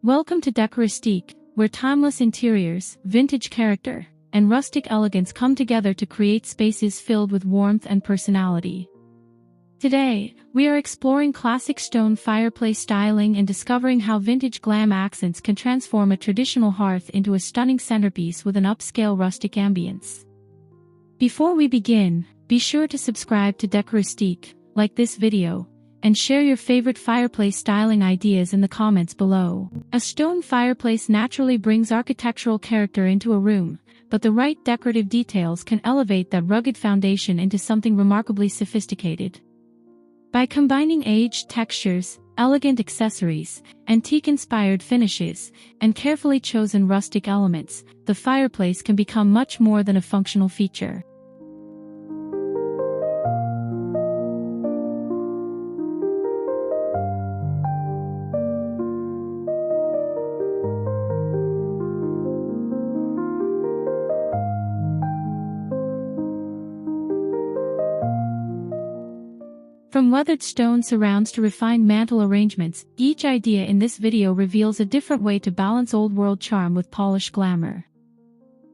Welcome to Decoristique, where timeless interiors, vintage character, and rustic elegance come together to create spaces filled with warmth and personality. Today, we are exploring classic stone fireplace styling and discovering how vintage glam accents can transform a traditional hearth into a stunning centerpiece with an upscale rustic ambience. Before we begin, be sure to subscribe to Decoristique, like this video, and share your favorite fireplace styling ideas in the comments below. A stone fireplace naturally brings architectural character into a room, but the right decorative details can elevate that rugged foundation into something remarkably sophisticated. By combining aged textures, elegant accessories, antique-inspired finishes, and carefully chosen rustic elements, the fireplace can become much more than a functional feature. From weathered stone surrounds to refined mantel arrangements, each idea in this video reveals a different way to balance old-world charm with polished glamour.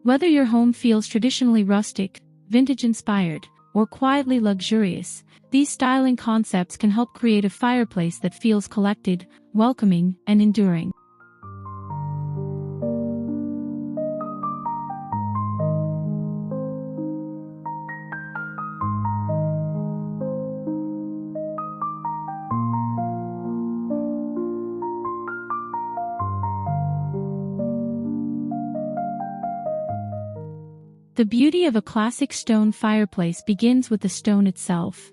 Whether your home feels traditionally rustic, vintage-inspired, or quietly luxurious, these styling concepts can help create a fireplace that feels collected, welcoming, and enduring. The beauty of a classic stone fireplace begins with the stone itself.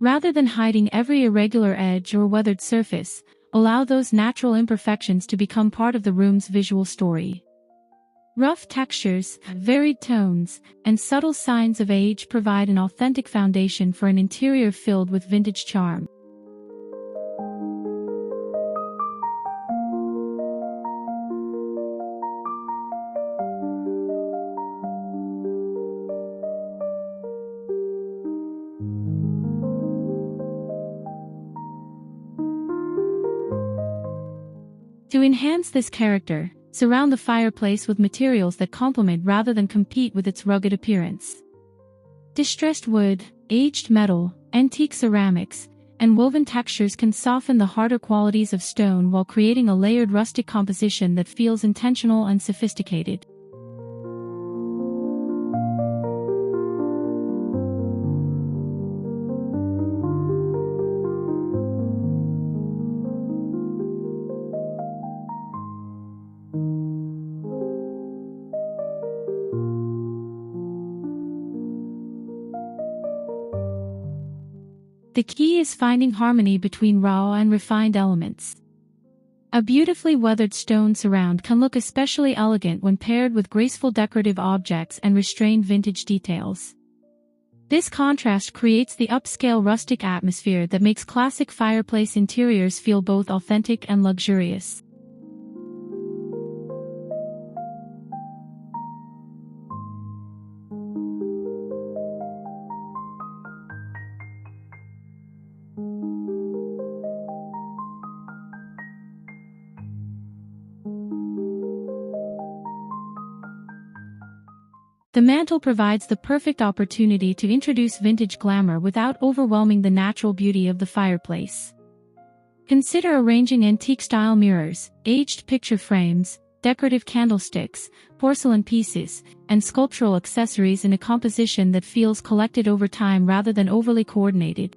Rather than hiding every irregular edge or weathered surface, allow those natural imperfections to become part of the room's visual story. Rough textures, varied tones, and subtle signs of age provide an authentic foundation for an interior filled with vintage charm. To enhance this character, surround the fireplace with materials that complement rather than compete with its rugged appearance. Distressed wood, aged metal, antique ceramics, and woven textures can soften the harder qualities of stone while creating a layered rustic composition that feels intentional and sophisticated. The key is finding harmony between raw and refined elements. A beautifully weathered stone surround can look especially elegant when paired with graceful decorative objects and restrained vintage details. This contrast creates the upscale rustic atmosphere that makes classic fireplace interiors feel both authentic and luxurious. The mantel provides the perfect opportunity to introduce vintage glamour without overwhelming the natural beauty of the fireplace. Consider arranging antique-style mirrors, aged picture frames, decorative candlesticks, porcelain pieces, and sculptural accessories in a composition that feels collected over time rather than overly coordinated.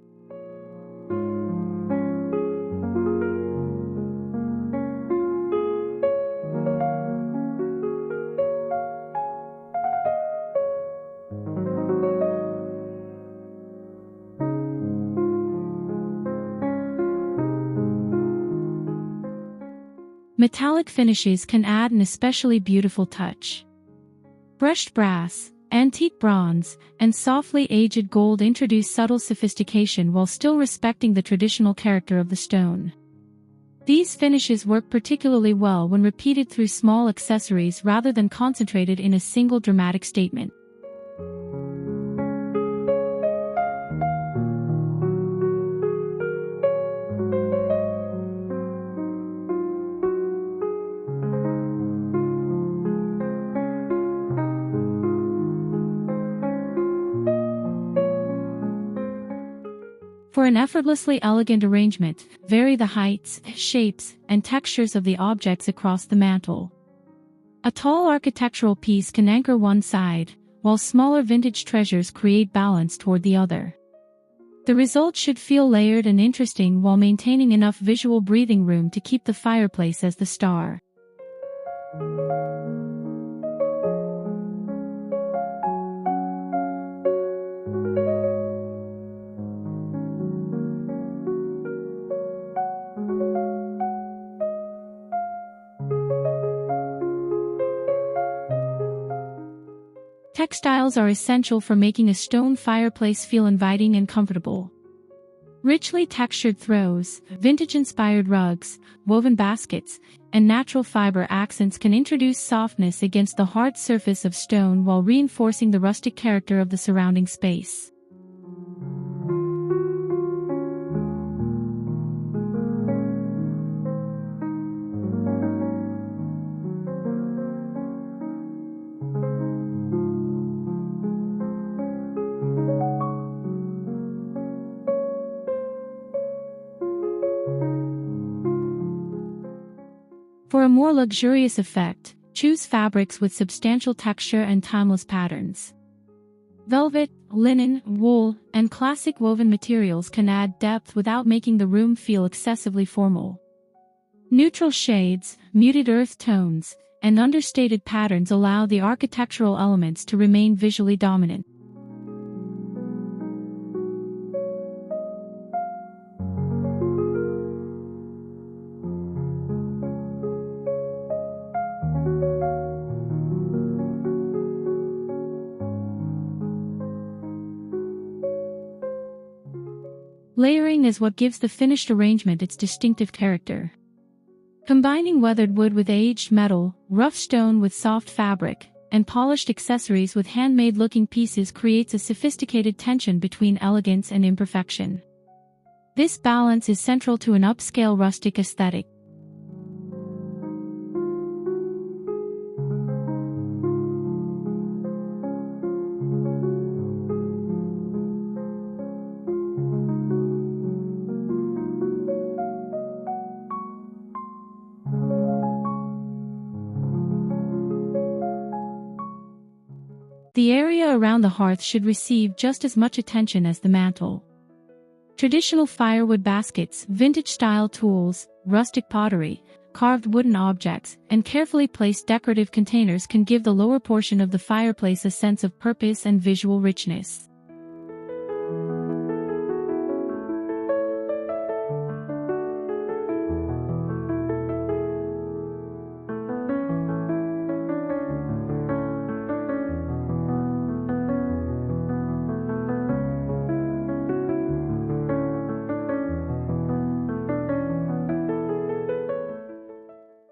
Metallic finishes can add an especially beautiful touch. Brushed brass, antique bronze, and softly aged gold introduce subtle sophistication while still respecting the traditional character of the stone. These finishes work particularly well when repeated through small accessories rather than concentrated in a single dramatic statement. For an effortlessly elegant arrangement, vary the heights, shapes, and textures of the objects across the mantel. A tall architectural piece can anchor one side, while smaller vintage treasures create balance toward the other. The result should feel layered and interesting while maintaining enough visual breathing room to keep the fireplace as the star. Textiles are essential for making a stone fireplace feel inviting and comfortable. Richly textured throws, vintage-inspired rugs, woven baskets, and natural fiber accents can introduce softness against the hard surface of stone while reinforcing the rustic character of the surrounding space. For a more luxurious effect, choose fabrics with substantial texture and timeless patterns. Velvet, linen, wool, and classic woven materials can add depth without making the room feel excessively formal. Neutral shades, muted earth tones, and understated patterns allow the architectural elements to remain visually dominant. Layering is what gives the finished arrangement its distinctive character. Combining weathered wood with aged metal, rough stone with soft fabric, and polished accessories with handmade-looking pieces creates a sophisticated tension between elegance and imperfection. This balance is central to an upscale rustic aesthetic. The area around the hearth should receive just as much attention as the mantel. Traditional firewood baskets, vintage-style tools, rustic pottery, carved wooden objects, and carefully placed decorative containers can give the lower portion of the fireplace a sense of purpose and visual richness.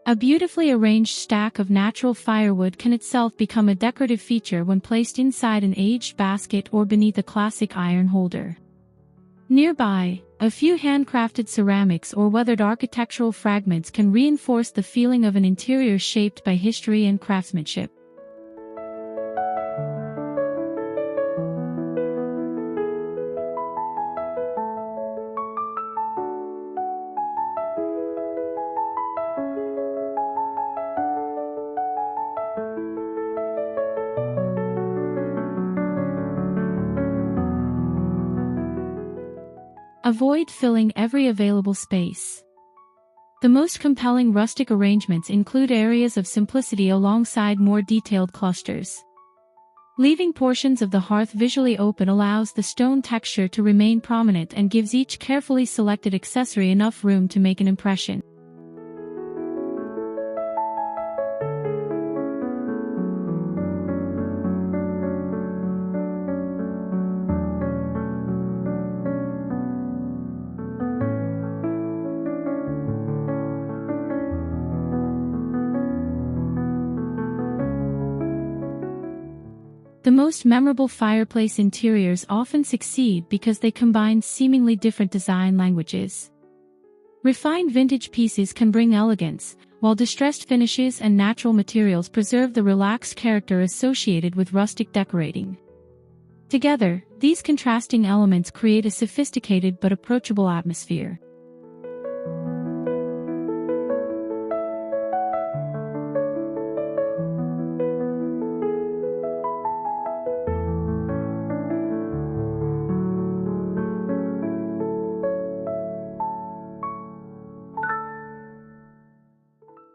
A beautifully arranged stack of natural firewood can itself become a decorative feature when placed inside an aged basket or beneath a classic iron holder. Nearby, a few handcrafted ceramics or weathered architectural fragments can reinforce the feeling of an interior shaped by history and craftsmanship. Avoid filling every available space. The most compelling rustic arrangements include areas of simplicity alongside more detailed clusters. Leaving portions of the hearth visually open allows the stone texture to remain prominent and gives each carefully selected accessory enough room to make an impression. The most memorable fireplace interiors often succeed because they combine seemingly different design languages. Refined vintage pieces can bring elegance, while distressed finishes and natural materials preserve the relaxed character associated with rustic decorating. Together, these contrasting elements create a sophisticated but approachable atmosphere.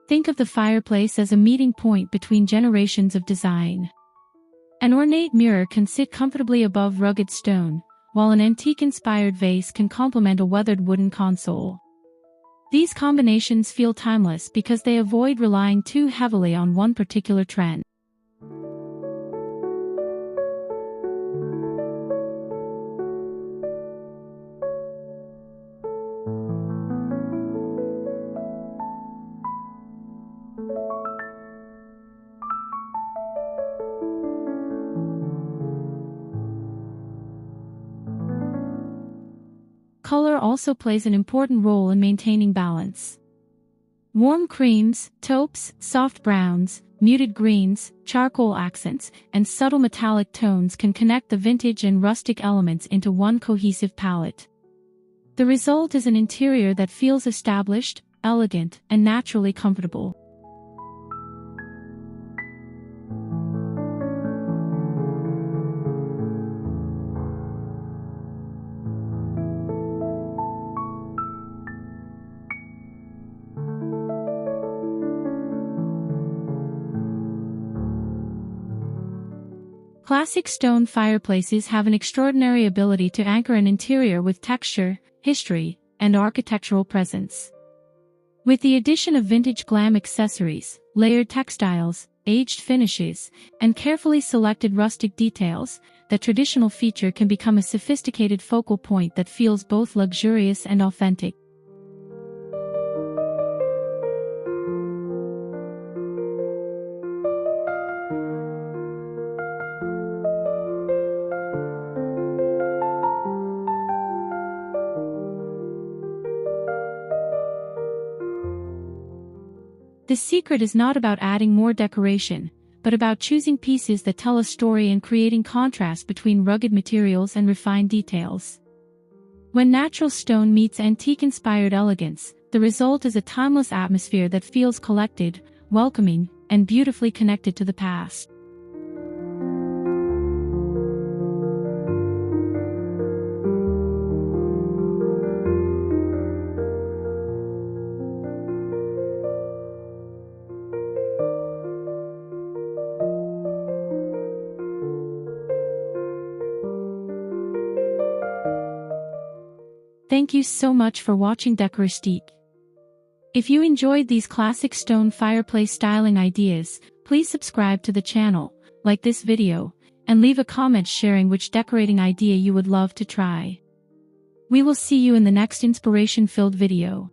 Think of the fireplace as a meeting point between generations of design. An ornate mirror can sit comfortably above rugged stone, while an antique-inspired vase can complement a weathered wooden console. These combinations feel timeless because they avoid relying too heavily on one particular trend. Color also plays an important role in maintaining balance. Warm creams, taupes, soft browns, muted greens, charcoal accents, and subtle metallic tones can connect the vintage and rustic elements into one cohesive palette. The result is an interior that feels established, elegant, and naturally comfortable. Classic stone fireplaces have an extraordinary ability to anchor an interior with texture, history, and architectural presence. With the addition of vintage glam accessories, layered textiles, aged finishes, and carefully selected rustic details, the traditional feature can become a sophisticated focal point that feels both luxurious and authentic. The secret is not about adding more decoration, but about choosing pieces that tell a story and creating contrast between rugged materials and refined details. When natural stone meets antique-inspired elegance, the result is a timeless atmosphere that feels collected, welcoming, and beautifully connected to the past. Thank you so much for watching Decoristique. If you enjoyed these classic stone fireplace styling ideas, please subscribe to the channel, like this video, and leave a comment sharing which decorating idea you would love to try. We will see you in the next inspiration-filled video.